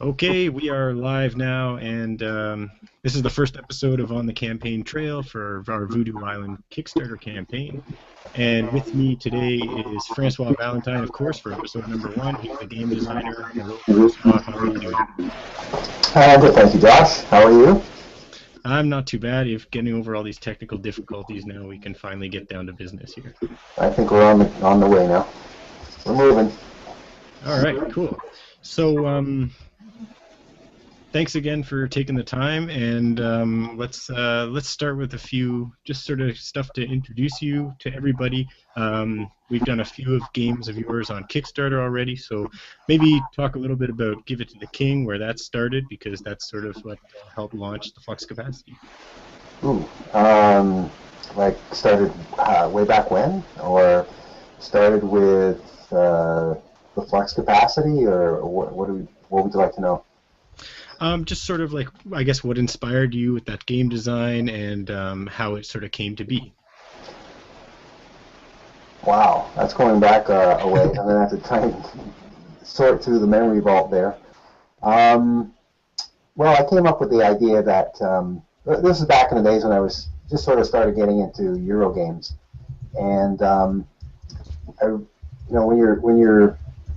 Okay, we are live now, and this is the first episode of On the Campaign Trail for our Voodoo Island Kickstarter campaign. And with me today is Francois Valentyne, of course, for episode number 1. He's the game designer. Hello, Francois. How are you doing? Hi, I'm good, thank you, Josh. How are you? I'm not too bad. If getting over all these technical difficulties now, we can finally get down to business here. I think we're on the way now. We're moving. All right, cool. So, thanks again for taking the time, and let's start with a few just sort of stuff to introduce you to everybody. We've done a few of games of yours on Kickstarter already, so maybe talk a little bit about Give It to the King, where that started, because that's sort of what helped launch the Flux Capacity. Ooh, like started way back when, or started with the flux capacity, or what would you like to know? Just sort of like, I guess, what inspired you with that game design and how it sort of came to be. Wow, that's going back a way. I'm gonna have to try and sort through the memory vault there. Well, I came up with the idea that this is back in the days when I was just sort of started getting into Euro games, and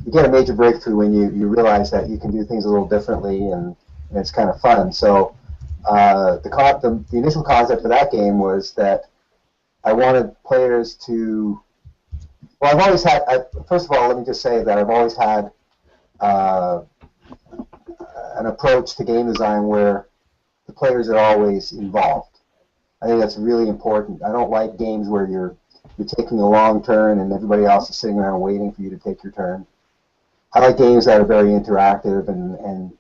you get a major breakthrough when you realize that you can do things a little differently, and it's kind of fun. So the initial concept for that game was that I wanted players to. Well, I've always had. First of all, let me just say that I've always had an approach to game design where the players are always involved. I think that's really important. I don't like games where you're taking a long turn and everybody else is sitting around waiting for you to take your turn. I like games that are very interactive and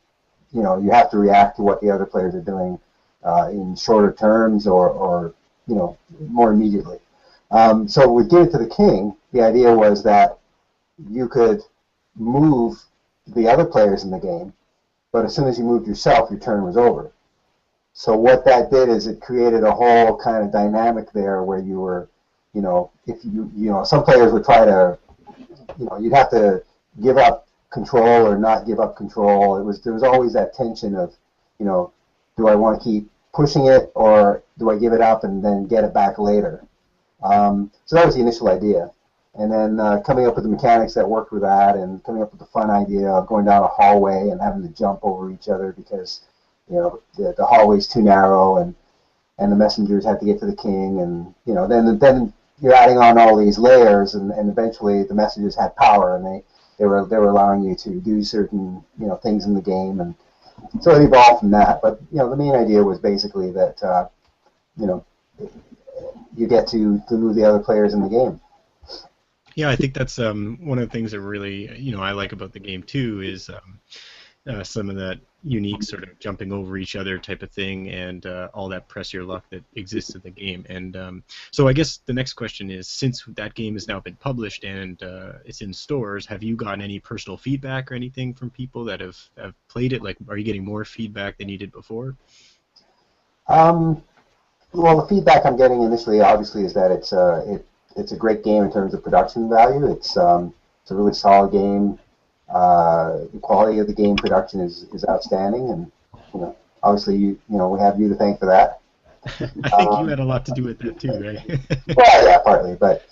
you have to react to what the other players are doing in shorter terms or more immediately. So with Give It to the King, the idea was that you could move the other players in the game, but as soon as you moved yourself, your turn was over. So what that did is it created a whole kind of dynamic there where you were, if some players would try to, you'd have to give up control or not give up control. There was always that tension of, do I want to keep pushing it or do I give it up and then get it back later? So that was the initial idea. And then coming up with the mechanics that worked with that, and coming up with the fun idea of going down a hallway and having to jump over each other because the hallway's too narrow, and the messengers had to get to the king, and then you're adding on all these layers, and eventually the messengers had power, and they were allowing you to do certain things in the game, and so it evolved from that. But the main idea was basically that you get to move the other players in the game. Yeah, I think that's one of the things that really I like about the game too is some of that unique sort of jumping over each other type of thing, and all that press your luck that exists in the game. And so I guess the next question is, since that game has now been published and it's in stores, have you gotten any personal feedback or anything from people that have played it? Like, are you getting more feedback than you did before? Well, the feedback I'm getting initially, obviously, is that it's a great game in terms of production value. It's a really solid game. The quality of the game production is outstanding, and obviously we have you to thank for that. I think you had a lot to do with that too, right? Well, yeah, partly, but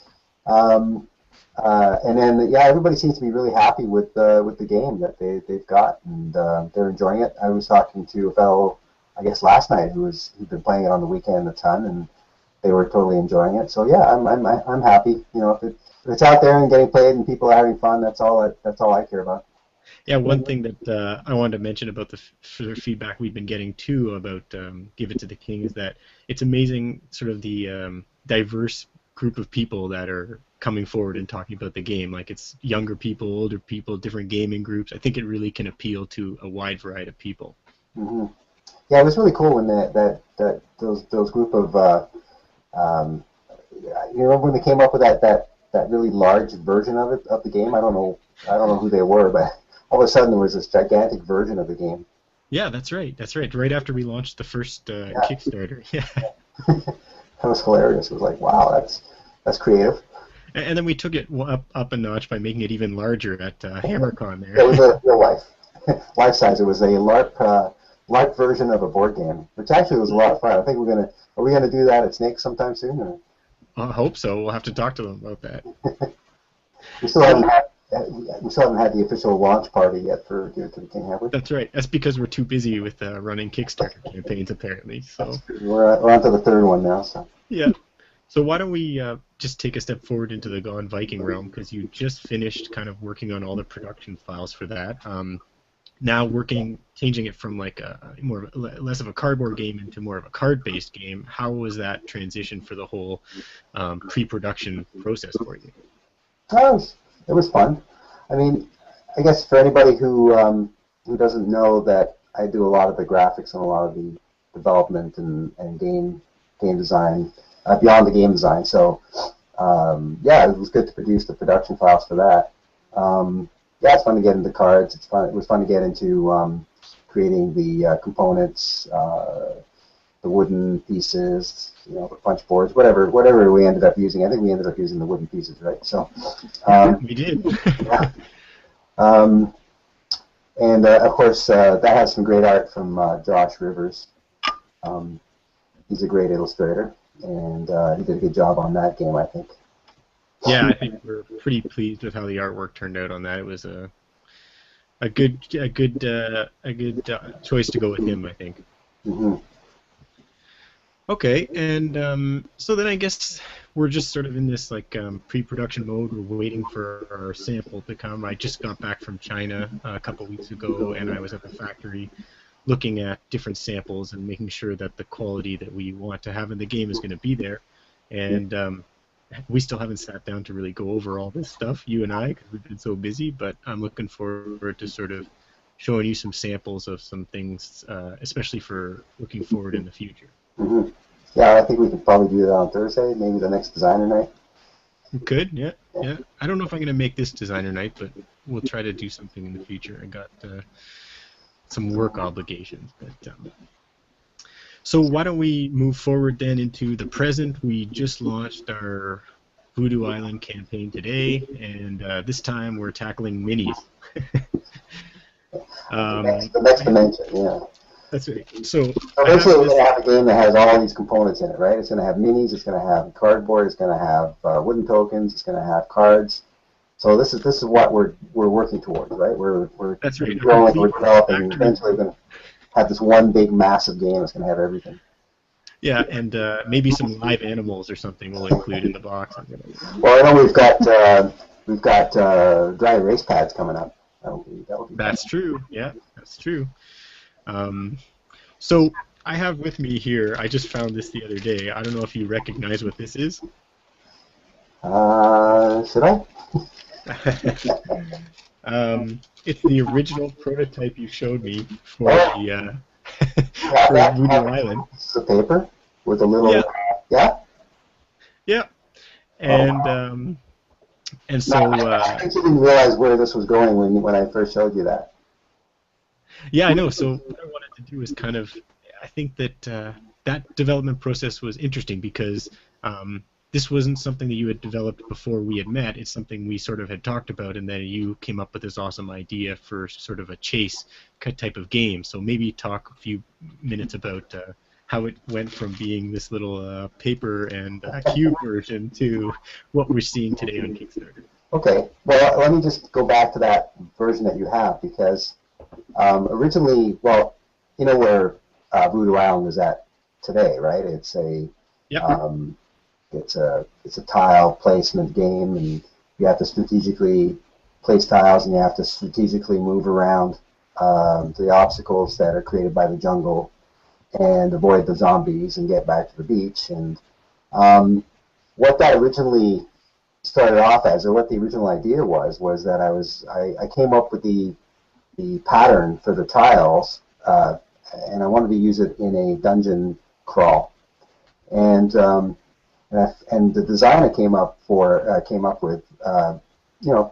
and then everybody seems to be really happy with the game that they've got, and they're enjoying it. I was talking to a fellow, I guess last night, who'd been playing it on the weekend a ton, and they were totally enjoying it. So yeah, I'm happy. If it's out there and getting played and people are having fun, that's all I care about. Yeah, one thing that I wanted to mention about the feedback we've been getting too about Give It to the King is that it's amazing, sort of the diverse group of people that are coming forward and talking about the game. Like, it's younger people, older people, different gaming groups. I think it really can appeal to a wide variety of people. Mm-hmm. Yeah, it was really cool when those group of you remember when they came up with that really large version of the game? I don't know who they were, but all of a sudden there was this gigantic version of the game. Yeah, that's right. Right after we launched the first Kickstarter. Yeah. That was hilarious. It was like, wow, that's creative. And then we took it up a notch by making it even larger at HammerCon there. It was real life. life size. It was a LARP version of a board game, which actually was a lot of fun. I think are we gonna do that at Snake sometime soon? Or? I hope so. We'll have to talk to them about that. we still haven't had the official launch party yet for Gear to the King, have we? That's right. That's because we're too busy with running Kickstarter campaigns, apparently. So we're on to the third one now. So yeah. So why don't we just take a step forward into the Gone Viking realm, because you just finished kind of working on all the production files for that. Now changing it from like less of a cardboard game into more of a card-based game. How was that transition for the whole pre-production process for you? It was fun. I mean, I guess for anybody who doesn't know that I do a lot of the graphics and a lot of the development and game design beyond the game design. So yeah, it was good to produce the production files for that. Yeah, it's fun to get into cards. It was fun to get into creating the components, the wooden pieces, the punch boards, whatever we ended up using. I think we ended up using the wooden pieces, right? So we did. Yeah. And of course, that has some great art from Josh Rivers. He's a great illustrator, and he did a good job on that game, I think. Yeah, I think we're pretty pleased with how the artwork turned out on that. It was a good choice to go with him, I think. Mm-hmm. Okay, and so then I guess we're just sort of in this like pre-production mode. We're waiting for our sample to come. I just got back from China a couple weeks ago, and I was at the factory looking at different samples and making sure that the quality that we want to have in the game is going to be there. And we still haven't sat down to really go over all this stuff, you and I, because we've been so busy, but I'm looking forward to sort of showing you some samples of some things, especially for looking forward in the future. Mm-hmm. Yeah, I think we could probably do that on Thursday, maybe the next designer night. We could, yeah. I don't know if I'm going to make this designer night, but we'll try to do something in the future. I got some work obligations, but so why don't we move forward then into the present? We just launched our Voodoo Island campaign today, and this time we're tackling minis. The next dimension, yeah. That's right. So eventually we're going to have a game that has all these components in it, right? It's going to have minis, it's going to have cardboard, it's going to have wooden tokens, it's going to have cards. So this is what we're working towards, right? We're That's right. growing, we're developing, and eventually we're going to have this one big massive game that's going to have everything. Yeah, and maybe some live animals or something we'll include in the box. Well, I know we've got dry erase pads coming up. That'll be that's fun. True. Yeah, that's true. So I have with me here, I just found this the other day. I don't know if you recognize what this is. Should I? It's the original prototype you showed me for the for Voodoo Island. It's a paper with a little Yeah. And so I didn't realize where this was going when I first showed you that. Yeah, I know. So what I wanted to do is kind of, I think that that development process was interesting because this wasn't something that you had developed before we had met. It's something we sort of had talked about, and then you came up with this awesome idea for sort of a chase type of game. So maybe talk a few minutes about how it went from being this little paper and cube version to what we're seeing today on Kickstarter. Okay. Well, let me just go back to that version that you have, because originally, well, you know where Voodoo Island is at today, right? It's a it's a tile placement game, and you have to strategically place tiles, and you have to strategically move around the obstacles that are created by the jungle, and avoid the zombies and get back to the beach. And what that originally started off as, or what the original idea was that I came up with the pattern for the tiles, and I wanted to use it in a dungeon crawl, and the design I came up with,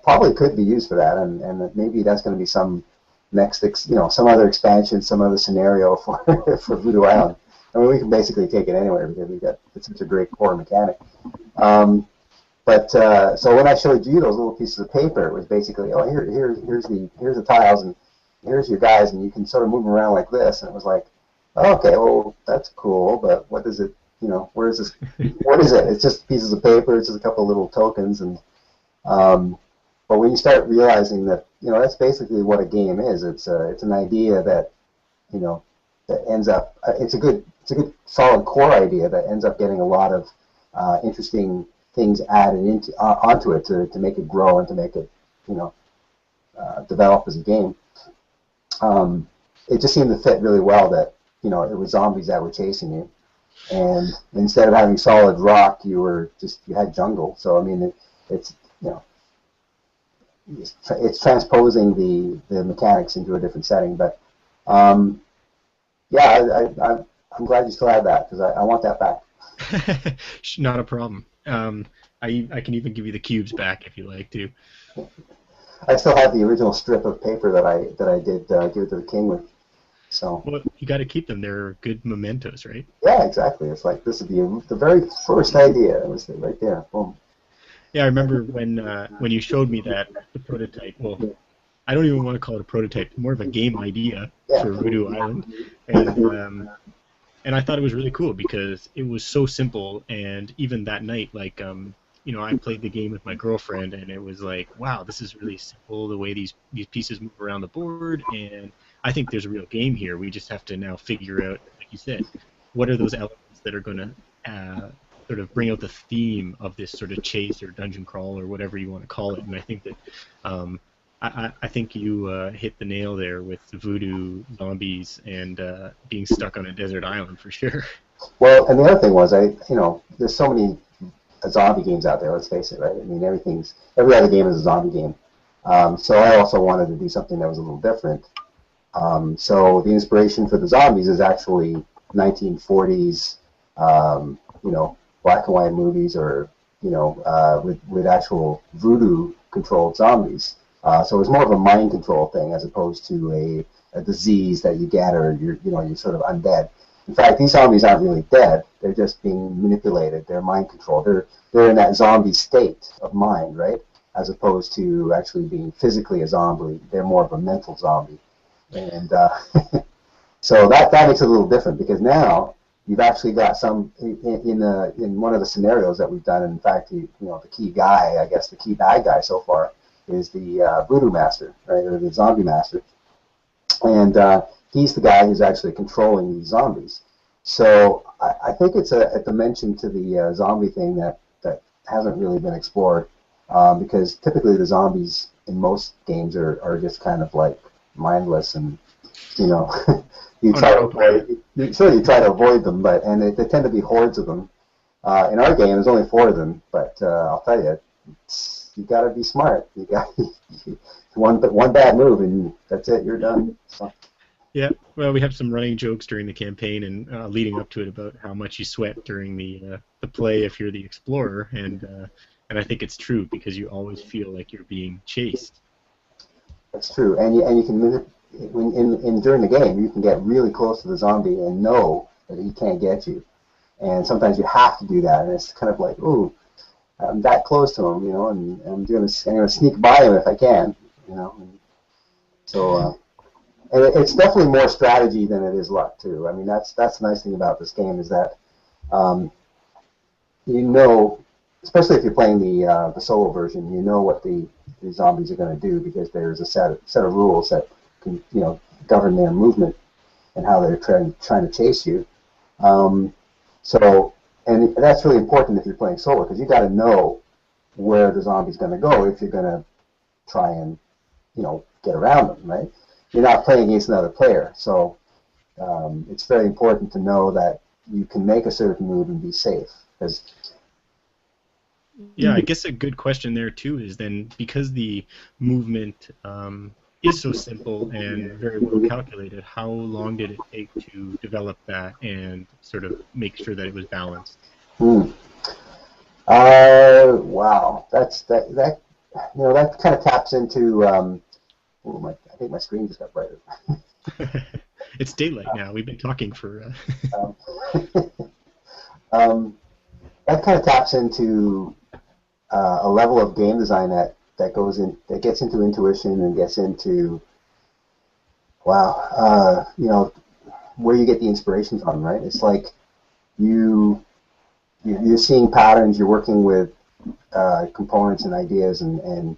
probably could be used for that, and maybe that's going to be some next, some other expansion, some other scenario for for Voodoo Island. I mean, we can basically take it anywhere because it's such a great core mechanic. So when I showed you those little pieces of paper, it was basically, here's the tiles, and here's your guys, and you can sort of move them around like this. And it was like, oh, okay, well, that's cool, but what does it, where is this, what is it? It's just pieces of paper, it's just a couple of little tokens, and but when you start realizing that, that's basically what a game is. It's an idea that, that ends up, it's a good solid core idea that ends up getting a lot of interesting things added into onto it to make it grow and to make it, develop as a game. It just seemed to fit really well that, it was zombies that were chasing you, and instead of having solid rock, you had jungle. So I mean, it's it's transposing the mechanics into a different setting. But yeah, I'm glad you still have that, because I want that back. Not a problem. I can even give you the cubes back if you like to. I still have the original strip of paper that I did give it to the king with. So. Well, you got to keep them. They're good mementos, right? Yeah, exactly. It's like this is the very first idea. It was right there. Boom. Yeah, I remember when you showed me the prototype. Well, I don't even want to call it a prototype. More of a game idea for Voodoo Island, and I thought it was really cool because it was so simple. And even that night, like I played the game with my girlfriend, and it was like, wow, this is really simple. The way these pieces move around the board, and I think there's a real game here. We just have to now figure out, like you said, what are those elements that are going to sort of bring out the theme of this sort of chase or dungeon crawl or whatever you want to call it. And I think that I think you hit the nail there with the voodoo zombies and being stuck on a desert island for sure. Well, and the other thing was, there's so many zombie games out there. Let's face it, right? I mean, every other game is a zombie game. So I also wanted to do something that was a little different. So the inspiration for the zombies is actually 1940s, black and white movies, or with actual voodoo-controlled zombies. So it was more of a mind control thing as opposed to a disease that you get, or you're sort of undead. In fact, these zombies aren't really dead. They're just being manipulated. They're mind controlled. They're in that zombie state of mind, right? As opposed to actually being physically a zombie. They're more of a mental zombie. And so that makes it a little different, because now you've actually got some in one of the scenarios that we've done. In fact, the key guy, I guess the key bad guy so far, is the voodoo master, right, or the zombie master, and he's the guy who's actually controlling these zombies. So I think it's a dimension to the zombie thing that hasn't really been explored, because typically the zombies in most games are just kind of like mindless, and you try to avoid them, and they tend to be hordes of them. In our game, there's only 4 of them, but I'll tell you, you got to be smart. You got one bad move, and that's it. You're done. So. Yeah, well, we have some running jokes during the campaign and leading up to it about how much you sweat during the play if you're the explorer, and I think it's true, because you always feel like you're being chased. That's true, and you can during the game you can get really close to the zombie and know that he can't get you, and sometimes you have to do that, and it's kind of like, ooh, I'm that close to him, and I'm gonna sneak by him if I can, And so and it's definitely more strategy than it is luck too. I mean, that's the nice thing about this game, is that especially if you're playing the solo version, what the zombies are going to do, because there's a set of rules that can govern their movement and how they're trying to chase you. And that's really important if you're playing solo, because you got to know where the zombie's going to go if you're going to try and get around them, right? You're not playing against another player, so it's very important to know that you can make a certain move and be safe. Yeah, I guess a good question there too is then, because the movement is so simple and very well calculated, how long did it take to develop that and sort of make sure that it was balanced? Wow, that kind of taps into. I think my screen just got brighter. It's daylight now. We've been talking for. That kind of taps into a level of game design that gets into intuition and gets into Wow. Where you get the inspiration from, right? It's like you you're seeing patterns. You're working with components and ideas and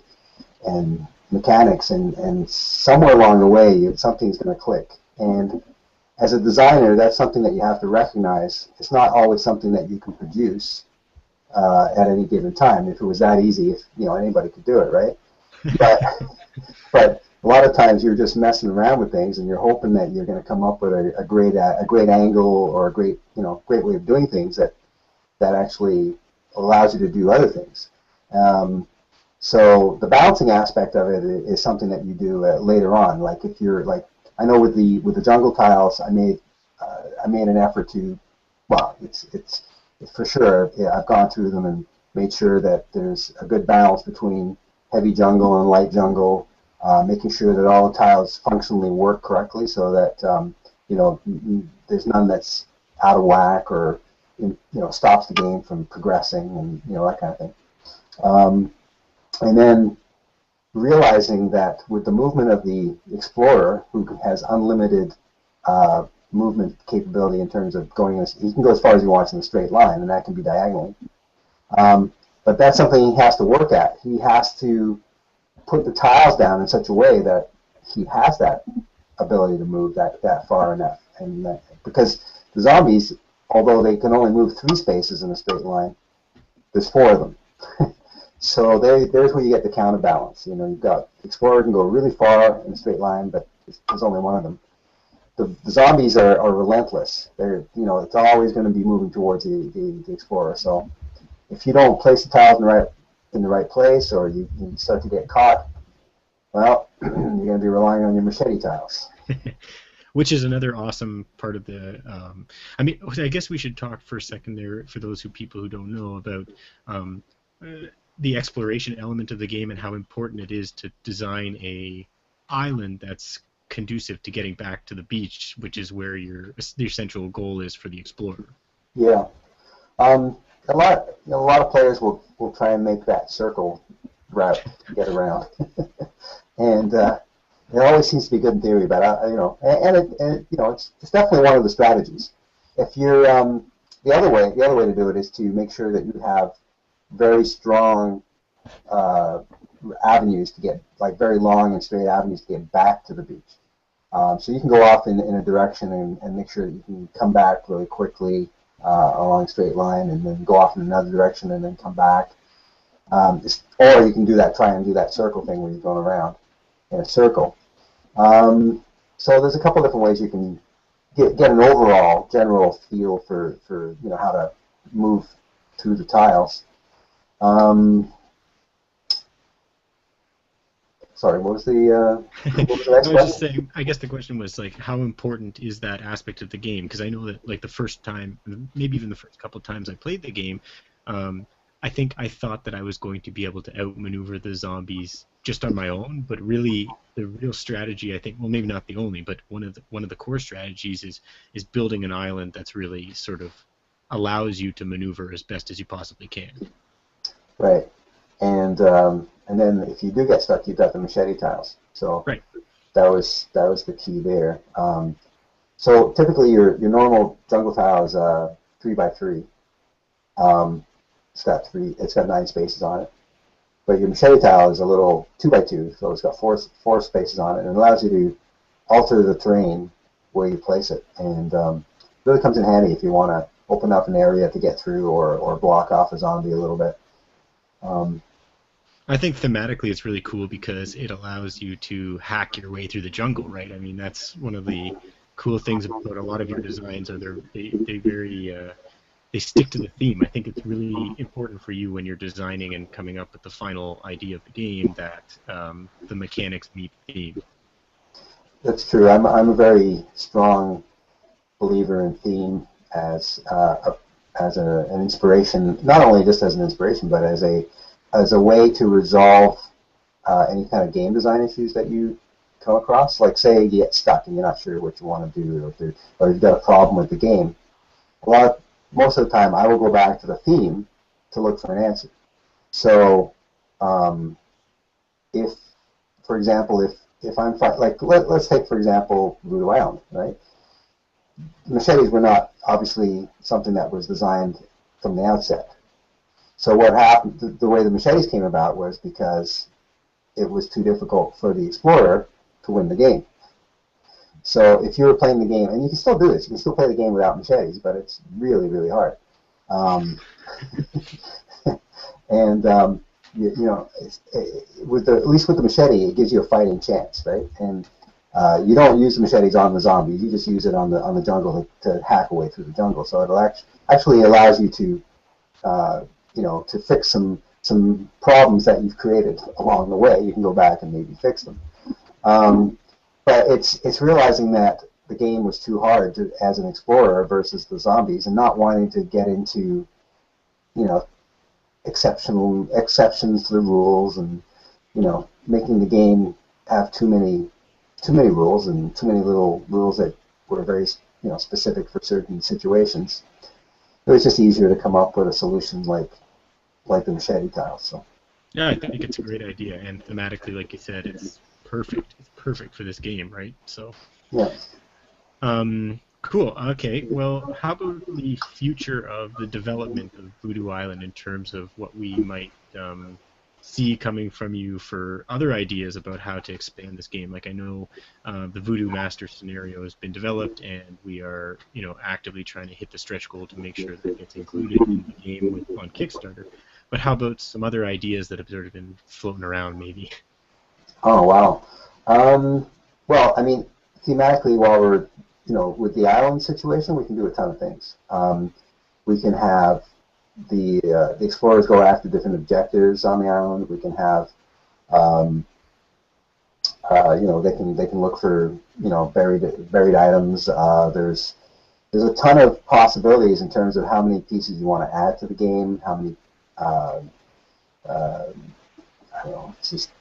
mechanics, and somewhere along the way, something's going to click. And as a designer, that's something that you have to recognize. It's not always something that you can produce at any given time. If it was that easy, if anybody could do it, right? But but a lot of times you're just messing around with things, and you're hoping that you're going to come up with a great angle or a great way of doing things that actually allows you to do other things. So the balancing aspect of it is something that you do later on. Like if you're like, I know with the jungle tiles, I made an effort to, well, it's for sure. Yeah, I've gone through them and made sure that there's a good balance between heavy jungle and light jungle, making sure that all the tiles functionally work correctly, so that there's none that's out of whack or stops the game from progressing, and that kind of thing. And then realizing that with the movement of the explorer, who has unlimited movement capability in terms of he can go as far as he wants in a straight line, and that can be diagonally. But that's something he has to work at. He has to put the tiles down in such a way that he has that ability to move that far enough. And because the zombies, although they can only move 3 spaces in a straight line, there's 4 of them. So there's where you get the counterbalance. You've got explorer can go really far in a straight line, but there's only one of them. The zombies are relentless. It's always going to be moving towards the explorer. So if you don't place the tiles in the right place, or you start to get caught, well, you're going to be relying on your machete tiles. Which is another awesome part of the. I guess we should talk for a second there, for those people who don't know, about the exploration element of the game and how important it is to design a island that's conducive to getting back to the beach, which is where your central goal is for the explorer. Yeah. A lot of players will try and make that circle route to get around, and it always seems to be good in theory, but it's definitely one of the strategies. If you're the other way to do it is to make sure that you have very strong avenues to get, like very long and straight avenues to get back to the beach. So you can go off in a direction and make sure that you can come back really quickly along a straight line, and then go off in another direction and then come back. Or you can try and do that circle thing where you're going around in a circle. So there's a couple different ways you can get an overall general feel for how to move through the tiles. Sorry, what was the next I was question? just saying, I guess the question was like, how important is that aspect of the game? Because I know that like the first time, maybe even the first couple of times I played the game, I think I thought that I was going to be able to outmaneuver the zombies just on my own, but really the real strategy, I think, well, maybe not the only, but one of the core strategies is building an island that's really sort of allows you to maneuver as best as you possibly can. Right, and then if you do get stuck, you've got the machete tiles. So right. That was the key there. So typically your normal jungle tile is 3x3. It's got 9 spaces on it. But your machete tile is a little 2x2, so it's got four spaces on it, and it allows you to alter the terrain where you place it. And really comes in handy if you want to open up an area to get through, or block off a zombie a little bit. I think thematically it's really cool because it allows you to hack your way through the jungle, right? I mean, that's one of the cool things about a lot of your designs. They stick to the theme. I think it's really important for you when you're designing and coming up with the final idea of the game that the mechanics meet the theme. That's true. I'm a very strong believer in theme as an inspiration, not only just as an inspiration, but as a way to resolve any kind of game design issues that you come across. Like, say you get stuck and you're not sure what you want to do, or you've got a problem with the game. Most of the time, I will go back to the theme to look for an answer. So, if, for example, if I'm like let's take for example Voodoo Island, right? Machetes were not obviously something that was designed from the outset. So what happened? The way the machetes came about was because it was too difficult for the explorer to win the game. So if you were playing the game, and you can still do this, you can still play the game without machetes, but it's really, really hard. And at least with the machete, it gives you a fighting chance, right? And you don't use the machetes on the zombies; you just use it on the jungle to hack away through the jungle. So it actually allows you to to fix some problems that you've created along the way. You can go back and maybe fix them. But it's realizing that the game was too hard as an explorer versus the zombies, and not wanting to get into exceptions to the rules, and making the game have too many rules and too many little rules that were very specific for certain situations. It was just easier to come up with a solution like the machete tiles. So yeah, I think it's a great idea, and thematically, like you said, it's perfect. It's perfect for this game, right? So yeah. Cool. Okay. Well, how about the future of the development of Voodoo Island in terms of what we might see coming from you for other ideas about how to expand this game? Like I know the Voodoo Master scenario has been developed, and we are actively trying to hit the stretch goal to make sure that it gets included in the game on Kickstarter. But how about some other ideas that have sort of been floating around, maybe? Oh wow. Well, I mean, thematically, while we're with the island situation, we can do a ton of things. We can have the explorers go after different objectives on the island. We can have they can look for buried items. There's a ton of possibilities in terms of how many pieces you want to add to the game, how many I don't know. It's just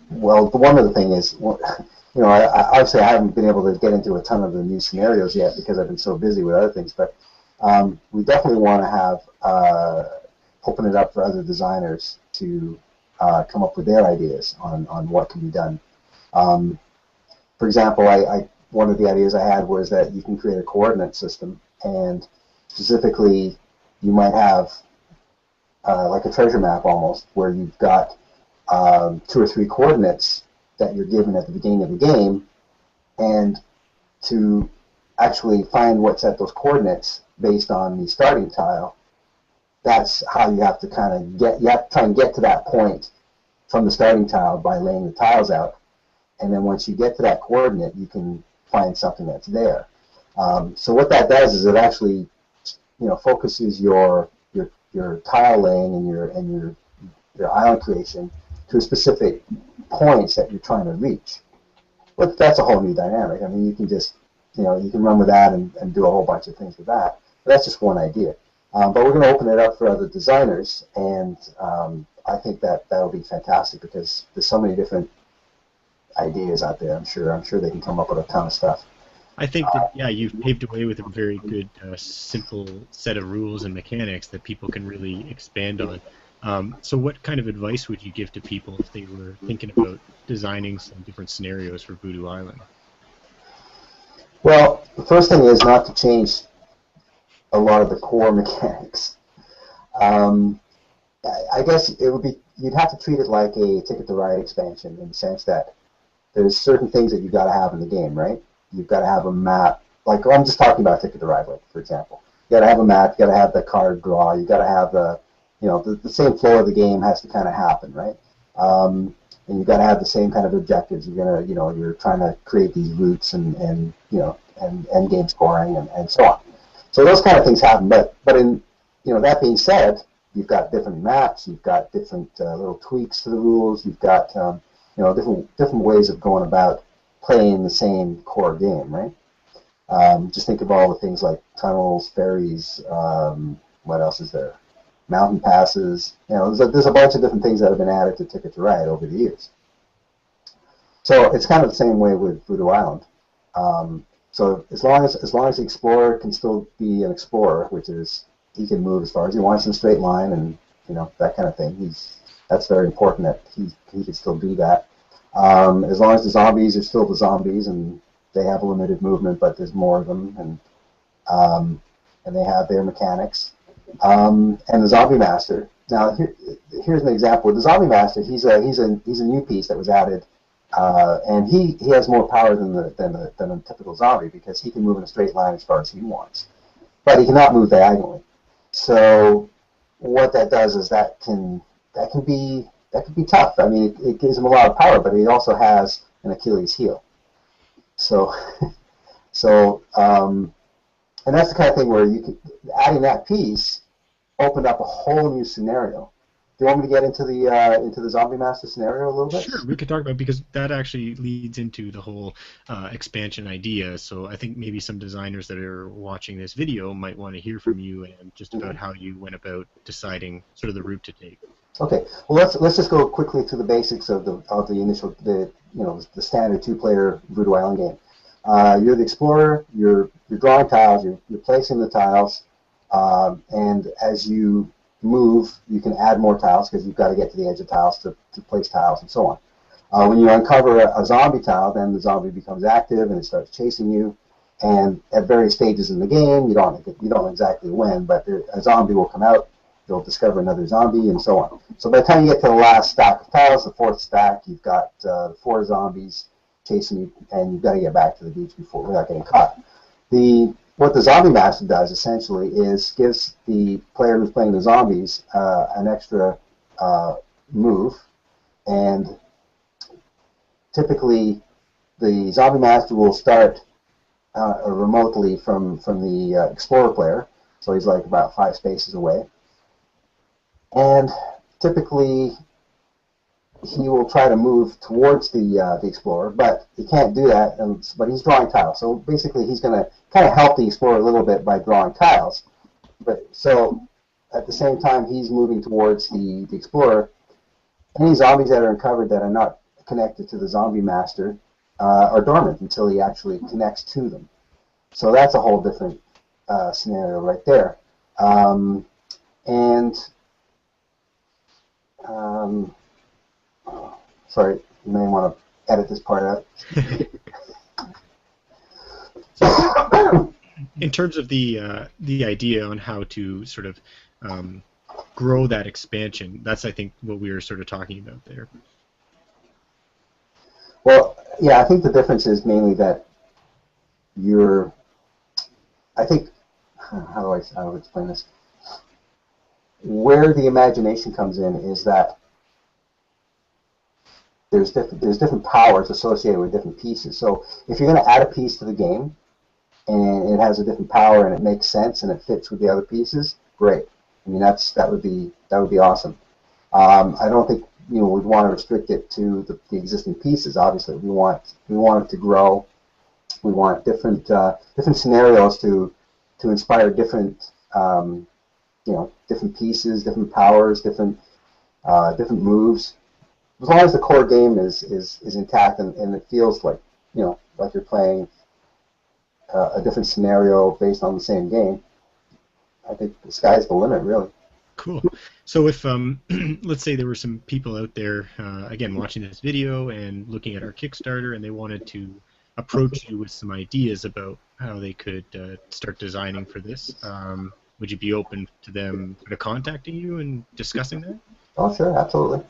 one other thing is obviously I haven't been able to get into a ton of the new scenarios yet because I've been so busy with other things, but we definitely want to have open it up for other designers to come up with their ideas on what can be done. For example, one of the ideas I had was that you can create a coordinate system, and specifically you might have like a treasure map almost, where you've got 2 or 3 coordinates that you're given at the beginning of the game, and to actually find what's at those coordinates based on the starting tile, that's how you have to kind of try and get to that point from the starting tile by laying the tiles out, and then once you get to that coordinate, you can find something that's there. So what that does is it actually focuses your tile laying and your island creation to specific points that you're trying to reach. But that's a whole new dynamic. I mean, you can just, you can run with that and do a whole bunch of things with that. But that's just one idea. But we're going to open it up for other designers, and I think that'll be fantastic because there's so many different ideas out there. I'm sure they can come up with a ton of stuff. I think that, yeah, you've paved a way with a very good, simple set of rules and mechanics that people can really expand on. So what kind of advice would you give to people if they were thinking about designing some different scenarios for Voodoo Island? Well, the first thing is not to change a lot of the core mechanics. I guess it would be, you'd have to treat it like a Ticket to Ride expansion in the sense that there's certain things that you've got to have in the game, right? You've got to have a map. Like, I'm just talking about Ticket to Ride, like, for example. You got to have a map. You got to have the card draw. You got to have the same flow of the game has to kind of happen, right? And you've got to have the same kind of objectives. You're gonna, you're trying to create these routes and end game scoring and so on. So those kind of things happen. But in that being said, you've got different maps. You've got different little tweaks to the rules. You've got different ways of going about playing the same core game, right? Just think of all the things like tunnels, ferries. What else is there? Mountain passes. There's a bunch of different things that have been added to Ticket to Ride over the years. So it's kind of the same way with Voodoo Island. So as long as the explorer can still be an explorer, which is he can move as far as he wants in a straight line, and that kind of thing. That's very important that he can still do that. As long as the zombies are still the zombies and they have limited movement, but there's more of them, and they have their mechanics. And the Zombie Master. Now, here's an example. The Zombie Master, he's a new piece that was added, and he has more power than a typical zombie because he can move in a straight line as far as he wants, but he cannot move diagonally. So what that does is that can be tough. I mean, it gives him a lot of power, but he also has an Achilles heel. So and that's the kind of thing where adding that piece opened up a whole new scenario. Do you want me to get into the Zombie Master scenario a little bit? Sure, we could talk about, because that actually leads into the whole expansion idea. So I think maybe some designers that are watching this video might want to hear from you and just about how you went about deciding sort of the route to take. Okay, well let's just go quickly through the basics of the initial the standard two-player Voodoo Island game. You're the explorer. You're drawing tiles. You're placing the tiles, and as you move, you can add more tiles because you've got to get to the edge of tiles to place tiles and so on. When you uncover a zombie tile, then the zombie becomes active and it starts chasing you. And at various stages in the game, you don't know exactly when, but a zombie will come out. You'll discover another zombie and so on. So by the time you get to the last stack of tiles, the fourth stack, you've got 4 zombies chasing you, and you've got to get back to the beach without getting caught. What the Zombie Master does essentially is gives the player who's playing the zombies an extra move, and typically the Zombie Master will start remotely from the Explorer player, so he's like about 5 spaces away, and typically he will try to move towards the Explorer, but he can't do that, but he's drawing tiles. So basically he's going to kind of help the Explorer a little bit by drawing tiles. But so at the same time he's moving towards the Explorer, any zombies that are uncovered that are not connected to the Zombie Master are dormant until he actually connects to them. So that's a whole different scenario right there. Sorry, you may want to edit this part out. In terms of the idea on how to sort of grow that expansion, that's, I think, what we were sort of talking about there. Well, yeah, I think the difference is mainly that I think, how do I explain this? Where the imagination comes in is that there's different powers associated with different pieces. So if you're going to add a piece to the game and it has a different power and it makes sense and it fits with the other pieces, great. I mean that would be awesome. I don't think we'd want to restrict it to the existing pieces. Obviously, we want it to grow. We want different scenarios to inspire different different pieces, different powers, different moves. As long as the core game is intact and it feels like like you're playing a different scenario based on the same game, I think the sky's the limit, really. Cool. So if let's say there were some people out there again watching this video and looking at our Kickstarter, and they wanted to approach you with some ideas about how they could start designing for this, would you be open to them sort of contacting you and discussing that? Oh, sure, absolutely.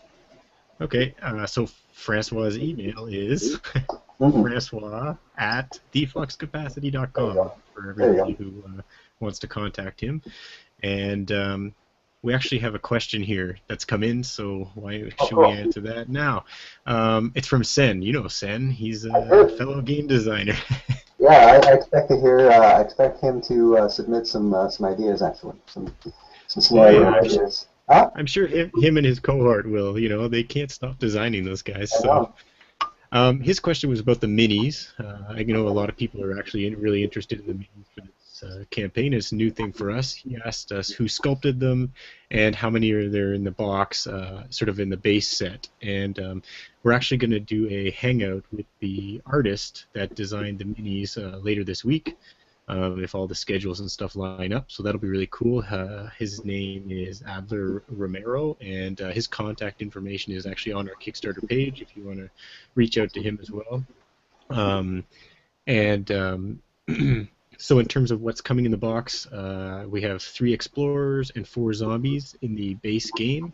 Okay, so Francois' email is Francois at defluxcapacity.com for everybody who wants to contact him. And we actually have a question here that's come in, so why should we answer that now? It's from Sen. You know Sen. He's a fellow game designer. Yeah, I expect to hear. I expect him to submit some ideas, actually, some scenario ideas. Huh? I'm sure him and his cohort will. They can't stop designing those guys. So, his question was about the minis. I know a lot of people are actually really interested in the minis for this campaign. It's a new thing for us. He asked us who sculpted them and how many are there in the box, sort of in the base set. And we're actually going to do a hangout with the artist that designed the minis later this week. if all the schedules and stuff line up. So that'll be really cool. His name is Adler Romero, and his contact information is actually on our Kickstarter page if you want to reach out to him as well. And so in terms of what's coming in the box, we have 3 explorers and 4 zombies in the base game,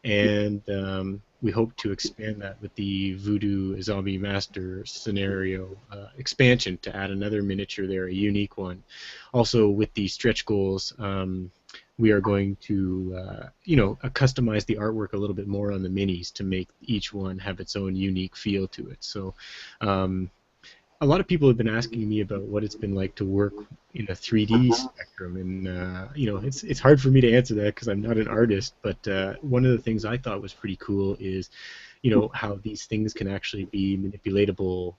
and we hope to expand that with the Voodoo Zombie Master scenario expansion to add another miniature there, a unique one. Also with the stretch goals, we are going to customize the artwork a little bit more on the minis to make each one have its own unique feel to it. So a lot of people have been asking me about what it's been like to work in a 3D spectrum, and it's hard for me to answer that because I'm not an artist. But one of the things I thought was pretty cool is, how these things can actually be manipulatable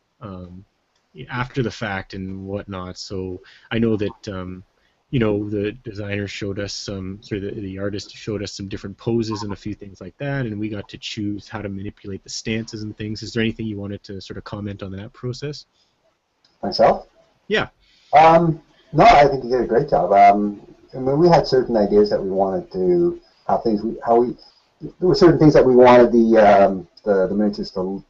after the fact and whatnot. So I know that the designer showed us the artist showed us some different poses and a few things like that, and we got to choose how to manipulate the stances and things. Is there anything you wanted to sort of comment on that process? Myself? Yeah. No, I think you did a great job. We had certain ideas that we wanted to, there were certain things that we wanted the miniatures to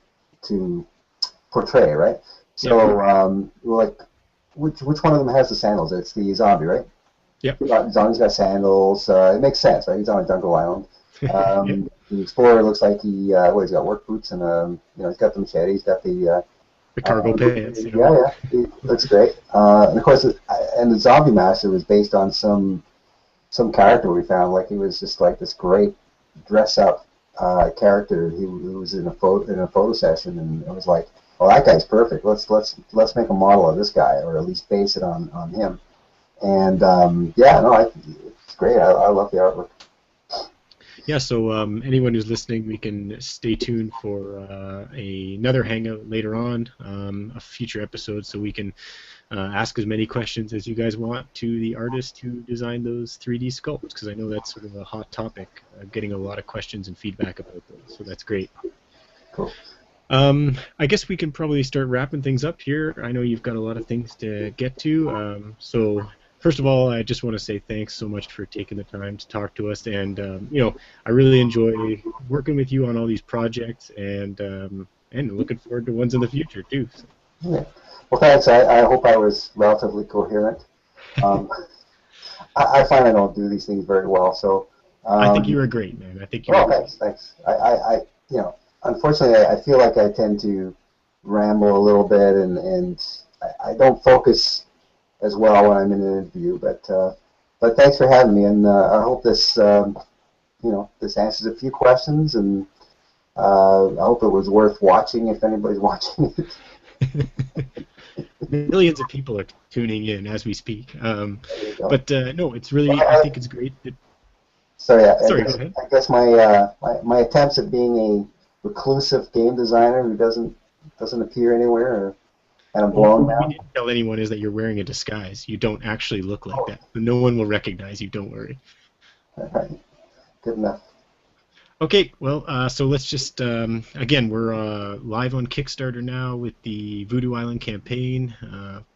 portray, right? So, we're like, which one of them has the sandals? It's the zombie, right? Yep. Zombie's got sandals. It makes sense, right? He's on a jungle island. Yep. The explorer looks like he's got work boots and he's got the machete. He's got the cargo pants. Yeah, it looks great. And of course, the Zombie Master was based on some character we found. Like he was just like this great dress-up character. He was in a photo session, and it was like, well, that guy's perfect. Let's make a model of this guy, or at least base it on him. And it's great. I love the artwork. Yeah, so anyone who's listening, we can stay tuned for another hangout later on, a future episode, so we can ask as many questions as you guys want to the artist who designed those 3D sculpts, because I know that's sort of a hot topic, getting a lot of questions and feedback about those, so that's great. Cool. I guess we can probably start wrapping things up here. I know you've got a lot of things to get to, so first of all, I just want to say thanks so much for taking the time to talk to us, and I really enjoy working with you on all these projects, and looking forward to ones in the future too. So. Yeah. Well, thanks. I hope I was relatively coherent. I find I don't do these things very well, so. I think you were great, man. I think you were great. Thanks. Unfortunately, I feel like I tend to ramble a little bit, and I don't focus as well when I'm in an interview, but thanks for having me, and I hope this this answers a few questions, and I hope it was worth watching if anybody's watching it. Millions of people are tuning in as we speak, but no, it's really I think it's great. Sorry, go ahead. I guess my attempts at being a reclusive game designer who doesn't appear anywhere and I'm blown now. What we didn't tell anyone is that you're wearing a disguise. You don't actually look like that. No one will recognize you. Don't worry. All right. Good enough. Okay, well, so let's just, again, we're live on Kickstarter now with the Voodoo Island campaign,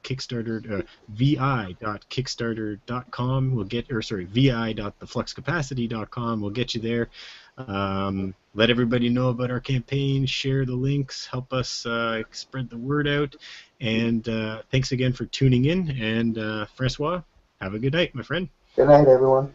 Kickstarter, vi.kickstarter.com, vi.thefluxcapacity.com will get you there. Let everybody know about our campaign, share the links, help us spread the word out, and thanks again for tuning in, and Francois, have a good night, my friend. Good night, everyone.